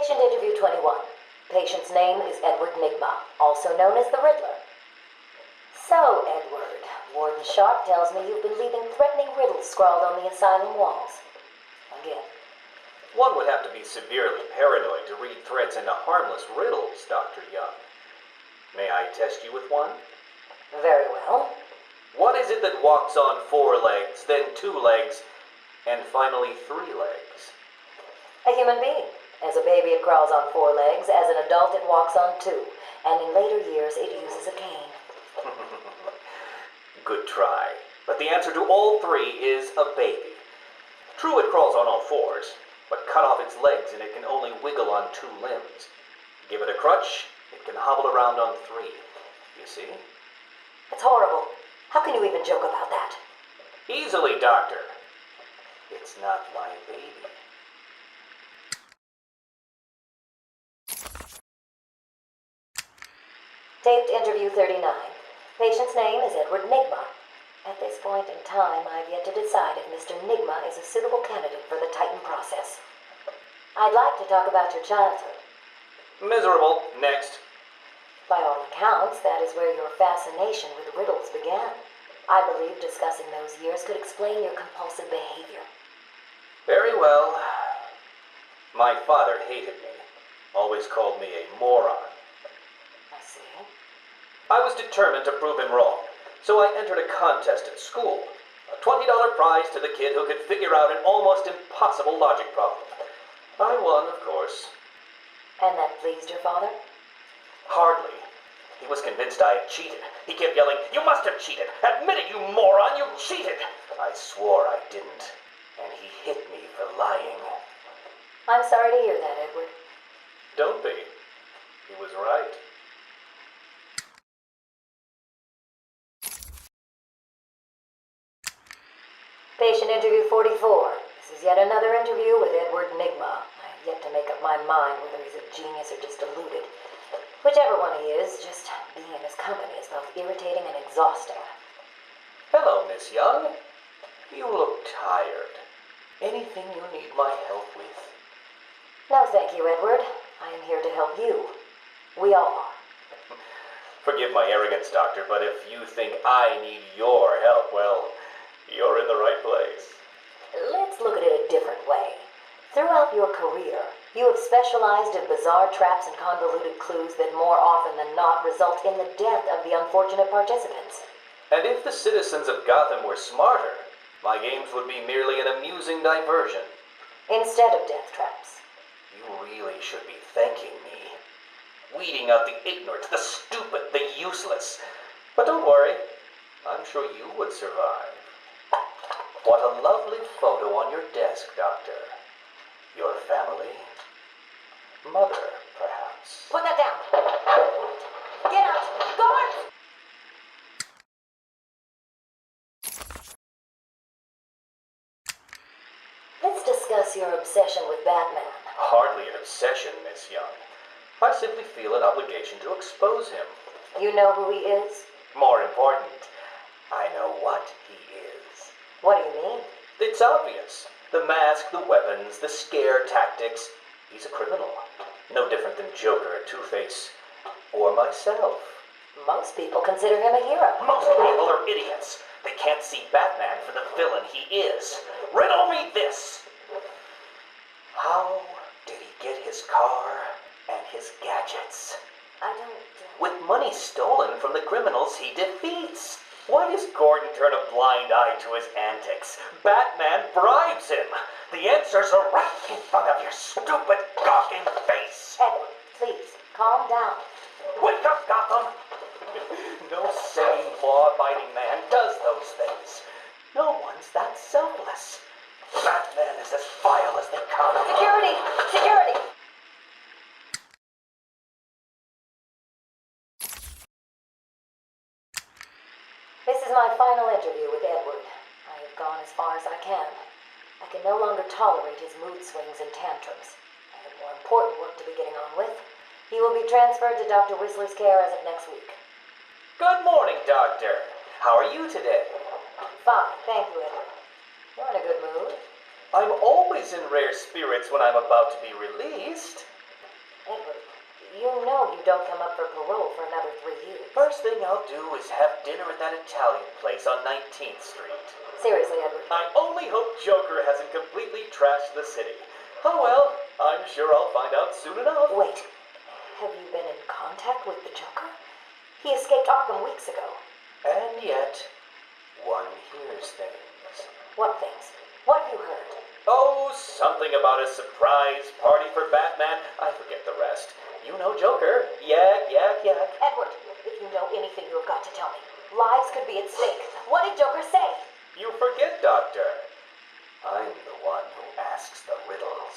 Patient interview 21. Patient's name is Edward Nigma, also known as the Riddler. So, Edward, Warden Sharp tells me you've been leaving threatening riddles scrawled on the asylum walls. Again. One would have to be severely paranoid to read threats into harmless riddles, Dr. Young. May I test you with one? Very well. What is it that walks on 4 legs, then 2 legs, and finally 3 legs? A human being. As a baby, it crawls on 4 legs. As an adult, it walks on 2. And in later years, it uses a cane. Good try. But the answer to all 3 is a baby. True, it crawls on all 4s, but cut off its legs and it can only wiggle on 2 limbs. Give it a crutch, it can hobble around on 3. You see? It's horrible. How can you even joke about that? Easily, Doctor. It's not my baby. Taped interview 39. Patient's name is Edward Nigma. At this point in time, I've yet to decide if Mr. Nigma is a suitable candidate for the Titan process. I'd like to talk about your childhood. Miserable. Next. By all accounts, that is where your fascination with riddles began. I believe discussing those years could explain your compulsive behavior. Very well. My father hated me. Always called me a moron. I see. I was determined to prove him wrong, so I entered a contest at school. A $20 prize to the kid who could figure out an almost impossible logic problem. I won, of course. And that pleased your father? Hardly. He was convinced I had cheated. He kept yelling, "You must have cheated! Admit it, you moron! You cheated!" I swore I didn't, and he hit me for lying. I'm sorry to hear that, Edward. Don't be. He was right. Patient interview 44. This is yet another interview with Edward Nigma. I have yet to make up my mind whether he's a genius or just deluded. Whichever one he is, just being in his company is both irritating and exhausting. Hello, Miss Young. You look tired. Anything you need my help with? No, thank you, Edward. I am here to help you. We all are. Forgive my arrogance, Doctor, but if you think I need your help, well, you're in the right place. Let's look at it a different way. Throughout your career, you have specialized in bizarre traps and convoluted clues that more often than not result in the death of the unfortunate participants. And if the citizens of Gotham were smarter, my games would be merely an amusing diversion. Instead of death traps. You really should be thanking me. Weeding out the ignorant, the stupid, the useless. But don't worry, I'm sure you would survive. What a lovely photo on your desk, Doctor. Your family? Mother, perhaps. Put that down. Get out. Guards! Let's discuss your obsession with Batman. Hardly an obsession, Miss Young. I simply feel an obligation to expose him. You know who he is? More important, I know what he is. What do you mean? It's obvious. The mask, the weapons, the scare tactics. He's a criminal. No different than Joker, Two-Face, or myself. Most people consider him a hero. Most people are idiots. They can't see Batman for the villain he is. Riddle me this! How did he get his car and his gadgets? I don't... With money stolen from the criminals he defeats. Why does Gordon turn a blind eye to his antics? Batman bribes him. The answers are right in front of your stupid, gawking face. Edward, please, calm down. Wake up, Gotham! No sane, law-abiding man does those things. No one's that selfless. Batman is as vile as they come. Security! Security! This is my final interview with Edward. I have gone as far as I can. I can no longer tolerate his mood swings and tantrums. I have more important work to be getting on with. He will be transferred to Dr. Whistler's care as of next week. Good morning, Doctor. How are you today? Fine, thank you, Edward. You're in a good mood. I'm always in rare spirits when I'm about to be released. Edward, you know you don't come up for parole for another 3 years. First thing I'll do is have dinner at that Italian place on 19th Street. Seriously, Edward. I only hope Joker hasn't completely trashed the city. Oh well, I'm sure I'll find out soon enough. Wait, have you been in contact with the Joker? He escaped Arkham weeks ago. And yet, one hears things. What things? What have you heard? Oh, something about a surprise party for Batman. I forget the rest. You know Joker. Yak, yak, yak. Edward, if you know anything, you've got to tell me. Lives could be at stake. What did Joker say? You forget, Doctor. I'm the one who asks the riddles.